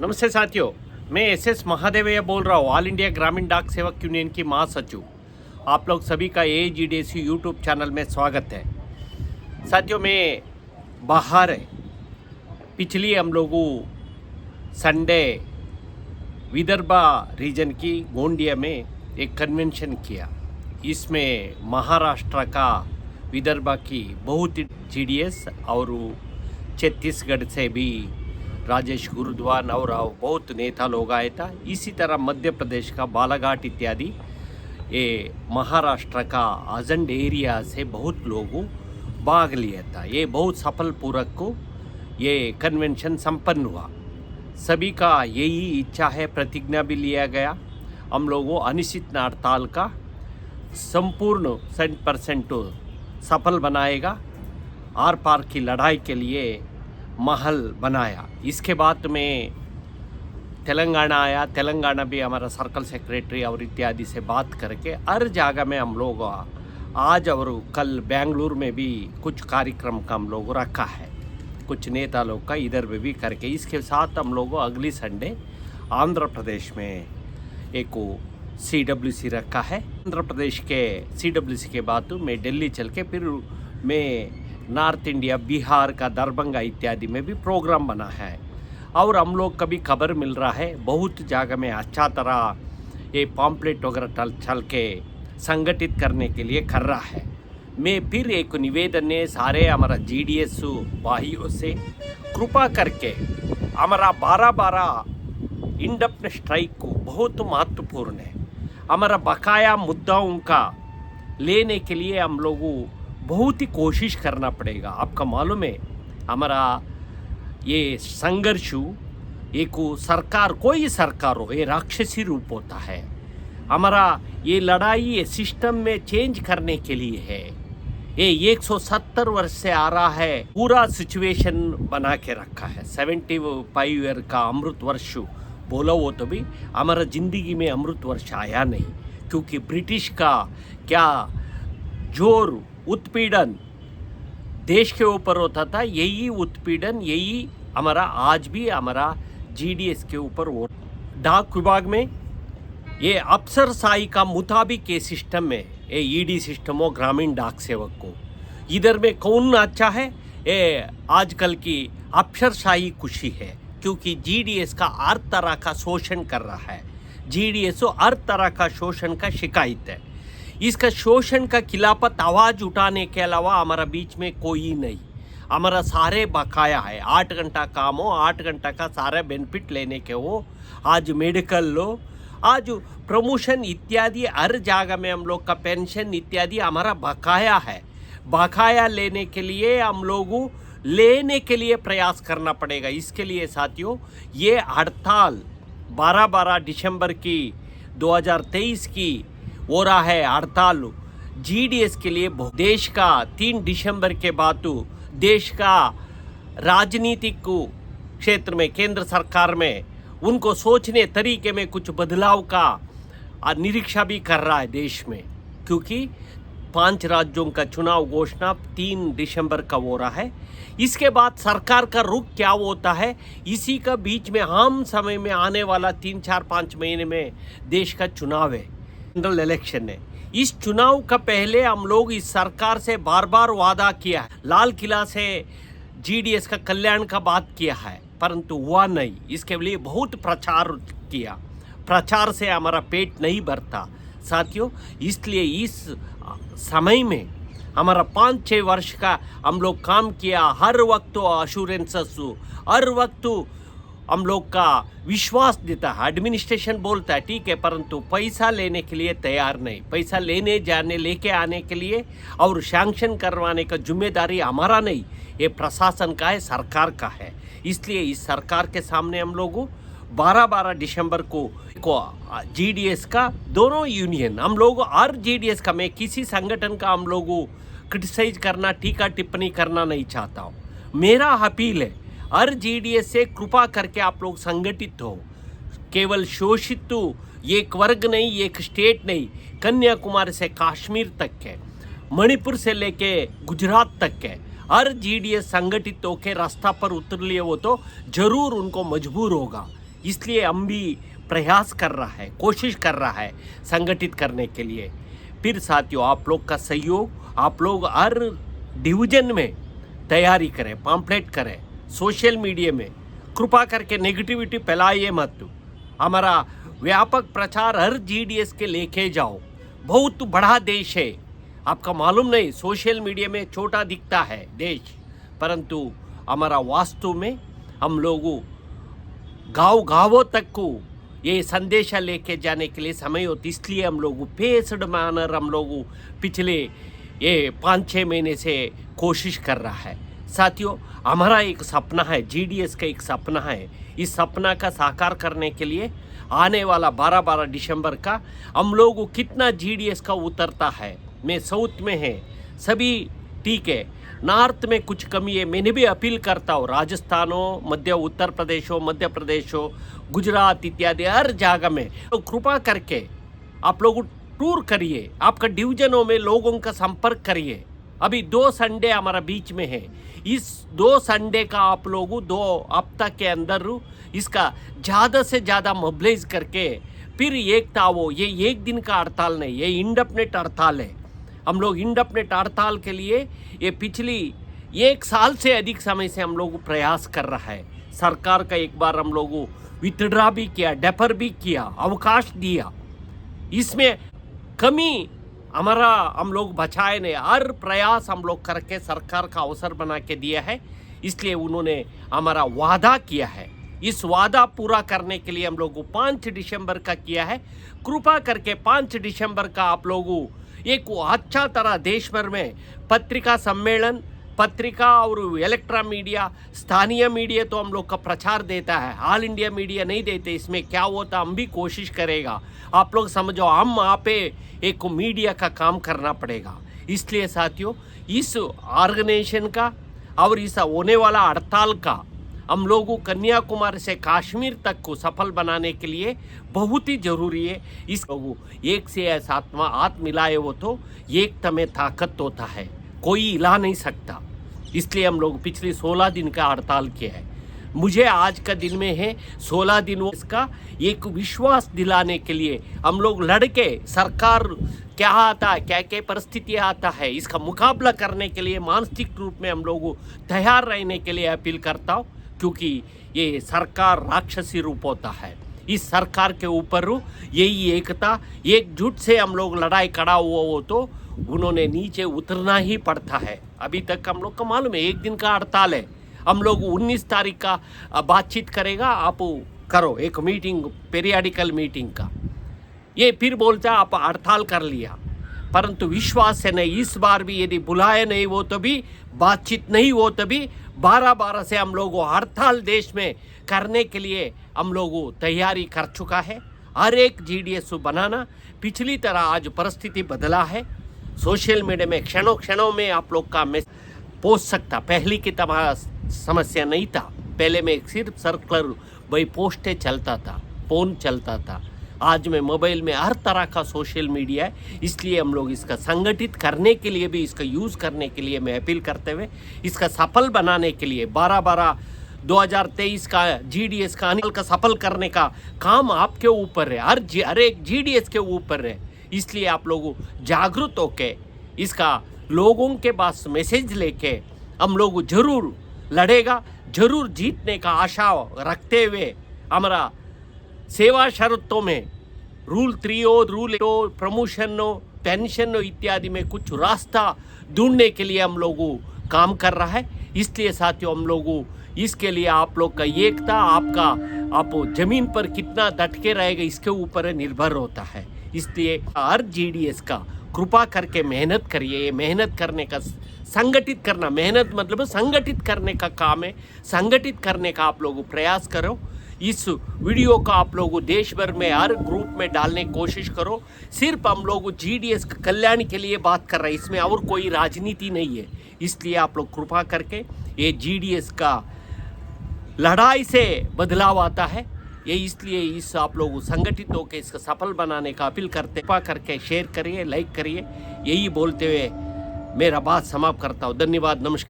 नमस्ते साथियों, मैं एस महादेवैया बोल रहा हूँ, ऑल इंडिया ग्रामीण डाक सेवक यूनियन की महासचिव। आप लोग सभी का AGDSU यूट्यूब चैनल में स्वागत है। साथियों, मैं बाहर है। पिछली हम लोगों संडे विदर्भा रीजन की गोंडिया में एक कन्वेंशन किया। इसमें महाराष्ट्र का विदर्भा की बहुत GDS और छत्तीसगढ़ से भी राजेश गुरुद्वार और बहुत नेता लोग आए था। इसी तरह मध्य प्रदेश का बालाघाट इत्यादि ये महाराष्ट्र का आजंड एरिया से बहुत लोगों भाग लिया था। ये बहुत सफल पूर्वक को ये कन्वेंशन संपन्न हुआ। सभी का यही इच्छा है, प्रतिज्ञा भी लिया गया। हम लोगों अनिश्चित हड़ताल का संपूर्ण 100% सफल बनाएगा। आर पार की लड़ाई के लिए महल बनाया। इसके बाद में तेलंगाना आया। तेलंगाना भी हमारा सर्कल सेक्रेटरी और इत्यादि से बात करके हर जगह में हम लोग आज और कल बेंगलुरु में भी कुछ कार्यक्रम का हम लोग रखा है। कुछ नेता लोग का इधर में भी करके इसके साथ हम लोग अगली संडे आंध्र प्रदेश में एक CWC रखा है। आंध्र प्रदेश के CWC के बाद मैं दिल्ली चल के फिर मैं नॉर्थ इंडिया बिहार का दरभंगा इत्यादि में भी प्रोग्राम बना है। और हम लोग कभी खबर मिल रहा है बहुत जगह में अच्छा तरह ये पॉम्पलेट वगैरह चल के संगठित करने के लिए कर रहा है। मैं फिर एक निवेदन है सारे हमारा GDS भाइयों से, कृपा करके हमारा 12 इंडेफिनिट स्ट्राइक को बहुत महत्वपूर्ण है। हमारा बकाया मुद्दाओं का लेने के लिए हम लोगों बहुत ही कोशिश करना पड़ेगा। आपका मालूम है हमारा ये संघर्ष एक सरकार, कोई सरकार हो, ये राक्षसी रूप होता है। हमारा ये लड़ाई ये सिस्टम में चेंज करने के लिए है। ये 170 वर्ष से आ रहा है, पूरा सिचुएशन बना के रखा है। 75 ईयर का अमृत वर्ष बोला वो तो भी हमारा ज़िंदगी में अमृत वर्ष आया नहीं, क्योंकि ब्रिटिश का क्या जोर उत्पीड़न देश के ऊपर होता था, यही उत्पीड़न यही हमारा आज भी हमारा GDS के ऊपर हो। डाक विभाग में ये अफसरशाही का मुताबिक ये सिस्टम में ये ED सिस्टम हो ग्रामीण डाक सेवक को। इधर में कौन अच्छा है? ये आजकल की अफसरशाही खुशी है, क्योंकि GDS का हर तरह का शोषण कर रहा है। GDS हर तरह का शोषण का शिकायत है। इसका शोषण का खिलाफत आवाज़ उठाने के अलावा हमारा बीच में कोई नहीं। हमारा सारे बकाया है। 8 घंटा काम हो, 8 घंटा का सारा बेनिफिट लेने के हो, आज मेडिकल लो, आज प्रमोशन इत्यादि हर जगह में हम लोग का पेंशन इत्यादि हमारा बकाया है। बकाया लेने के लिए हम लोगों लेने के लिए प्रयास करना पड़ेगा। इसके लिए साथियों ये हड़ताल 12 दिसंबर की 2023 की हो रहा है। हड़ताल GDS के लिए देश का 3 दिसंबर के बाद देश का राजनीतिक क्षेत्र में केंद्र सरकार में उनको सोचने तरीके में कुछ बदलाव का निरीक्षा भी कर रहा है देश में, क्योंकि 5 राज्यों का चुनाव घोषणा 3 दिसंबर का हो रहा है। इसके बाद सरकार का रुख क्या होता है, इसी का बीच में आम समय में आने वाला 3, 4, 5 महीने में देश का चुनाव है, जनरल इलेक्शन है। इस चुनाव का पहले हम लोग इस सरकार से बार बार वादा किया है, लाल किला से GDS का कल्याण का बात किया है, परंतु हुआ नहीं। इसके लिए बहुत प्रचार किया, प्रचार से हमारा पेट नहीं भरता साथियों। इसलिए इस समय में हमारा 5-6 वर्ष का हम लोग काम किया। हर वक्त अश्योरेंसेस, हर वक्त हम लोग का विश्वास देता है। एडमिनिस्ट्रेशन बोलता है ठीक है, परंतु पैसा लेने के लिए तैयार नहीं। पैसा लेने जाने लेके आने के लिए और सैंक्शन करवाने का जिम्मेदारी हमारा नहीं, ये प्रशासन का है, सरकार का है। इसलिए इस सरकार के सामने हम लोग 12 दिसंबर को GDS का दोनों यूनियन, हम लोग हर GDS का, मैं किसी संगठन का हम लोग क्रिटिसाइज करना, टीका टिप्पणी करना नहीं चाहता हूँ। मेरा अपील है हर GDS से कृपा करके आप लोग संगठित हो। केवल शोषित एक वर्ग नहीं, एक स्टेट नहीं, कन्याकुमारी से कश्मीर तक है, मणिपुर से लेके गुजरात तक है, हर GDS संगठित होकर रास्ता पर उतर लिए वो तो जरूर उनको मजबूर होगा। इसलिए हम भी प्रयास कर रहा है, कोशिश कर रहा है संगठित करने के लिए। फिर साथियों, आप लोग का सहयोग, आप लोग हर डिवीजन में तैयारी करें, पम्फलेट करें, सोशल मीडिया में कृपा करके नेगेटिविटी फैलाइए मत। हमारा व्यापक प्रचार हर जीडीएस के लेके जाओ। बहुत बड़ा देश है, आपका मालूम नहीं, सोशल मीडिया में छोटा दिखता है देश, परंतु हमारा वास्तव में हम लोगों गाँव गाँवों तक को ये संदेशा लेके जाने के लिए समय होती, इसलिए हम लोग पेस्ड मैनर हम लोग पिछले ये 5-6 महीने से कोशिश कर रहा है। साथियों, हमारा एक सपना है, जीडीएस का एक सपना है। इस सपना का साकार करने के लिए आने वाला 12 दिसंबर का हम लोग कितना जीडीएस का उतरता है। मैं साउथ में है, सभी ठीक है, नॉर्थ में कुछ कमी है। मैंने भी अपील करता हूँ, राजस्थानों, उत्तर प्रदेशों, मध्य प्रदेशों, गुजरात इत्यादि हर जगह में तो कृपा करके आप लोग टूर करिए, आपका डिवीजनों में लोगों का संपर्क करिए। अभी 2 संडे हमारा बीच में है, इस 2 संडे का आप लोग 2 हफ्ता के अंदर इसका ज़्यादा से ज़्यादा मोबिलाइज करके फिर एकता वो, ये एक दिन का हड़ताल नहीं, ये इंडेफिनिट हड़ताल है। हम लोग इंडेफिनिट हड़ताल के लिए ये पिछली 1 साल से अधिक समय से हम लोग प्रयास कर रहा है। सरकार का एक बार हम लोग विथड्रा भी किया, डेफर भी किया, अवकाश दिया, इसमें कमी हमारा हम लोग बचाए नहीं। हर प्रयास हम लोग करके सरकार का अवसर बना के दिया है, इसलिए उन्होंने हमारा वादा किया है। इस वादा पूरा करने के लिए हम लोग 5 दिसंबर का किया है। कृपा करके 5 दिसंबर का आप लोगों एक अच्छा तरह देश भर में पत्रिका सम्मेलन, पत्रिका और इलेक्ट्रॉनिक मीडिया, स्थानीय मीडिया तो हम लोग का प्रचार देता है, ऑल इंडिया मीडिया नहीं देते। इसमें क्या होता, हम भी कोशिश करेगा। आप लोग समझो, हम आप पे एक मीडिया का काम करना पड़ेगा। इसलिए साथियों, इस ऑर्गेनाइजेशन का और इस होने वाला हड़ताल का हम लोगों कन्याकुमारी से कश्मीर तक को सफल बनाने के लिए बहुत ही जरूरी है। इस लोगों एक से सातवां हाथ मिलाए वो तो एकता में ताकत होता है, कोई हिला नहीं सकता। इसलिए हम लोग पिछले 16 दिन का हड़ताल किया है। मुझे आज का दिन में है 16 दिन इसका एक विश्वास दिलाने के लिए हम लोग लड़के सरकार क्या आता है, क्या क्या परिस्थितियाँ आता है, इसका मुकाबला करने के लिए मानसिक रूप में हम लोग तैयार रहने के लिए अपील करता हूँ। क्योंकि ये सरकार राक्षसी रूप होता है, इस सरकार के ऊपर यही एकता एकजुट से हम लोग लड़ाई खड़ा हुआ हो तो उन्होंने नीचे उतरना ही पड़ता है। अभी तक हम लोग को मालूम है 1 दिन का हड़ताल है। हम लोग 19 तारीख का बातचीत करेगा, आप करो एक मीटिंग, पीरियडिकल मीटिंग का। ये फिर बोलता आप हड़ताल कर लिया, परंतु विश्वास से नहीं। इस बार भी यदि बुलाए नहीं वो तभी, बातचीत नहीं हो तभी 12 से हम लोग हड़ताल देश में करने के लिए हम लोग तैयारी कर चुका है। हर एक जीडीएस बनाना, पिछली तरह आज परिस्थिति बदला है। सोशल मीडिया में क्षणों में आप लोग का मैसेज पहुँच सकता, पहले की तरह समस्या नहीं था। पहले में सिर्फ सर्कुलर बाई पोस्टे चलता था, फ़ोन चलता था। आज में मोबाइल में हर तरह का सोशल मीडिया है, इसलिए हम लोग इसका संगठित करने के लिए भी, इसका यूज़ करने के लिए मैं अपील करते हुए इसका सफल बनाने के लिए 12/12/2023 का जीडीएस का अनिल का सफल करने का काम आपके ऊपर है, हर एक जीडीएस के ऊपर है। इसलिए आप लोग जागरूक होके इसका लोगों के पास मैसेज लेके हम लोग जरूर लड़ेगा, जरूर जीतने का आशा रखते हुए हमारा सेवा शर्तों में रूल 3 हो, रूल 8 हो, प्रमोशन हो, पेंशन हो इत्यादि में कुछ रास्ता ढूंढने के लिए हम लोग काम कर रहा है। इसलिए साथियों, हम लोग इसके लिए आप लोग का एकता, आपका आप जमीन पर कितना डट के रहेगा इसके ऊपर निर्भर होता है। इसलिए हर जीडीएस का कृपा करके मेहनत करिए। ये मेहनत करने का, संगठित करना, मेहनत मतलब संगठित करने का काम है। संगठित करने का आप लोग प्रयास करो। इस वीडियो को आप लोग देश भर में हर ग्रुप में डालने की कोशिश करो। सिर्फ हम लोग जीडीएस कल्याण के लिए बात कर रहे हैं, इसमें और कोई राजनीति नहीं है। इसलिए आप लोग कृपा करके, ये जीडीएस का लड़ाई से बदलाव आता है, ये इसलिए इस आप लोग संगठित होकर इसका सफल बनाने का अपील करते। कृपा करके शेयर करिए, लाइक करिए। यही बोलते हुए मेरा बात समाप्त करता हूँ। धन्यवाद, नमस्कार।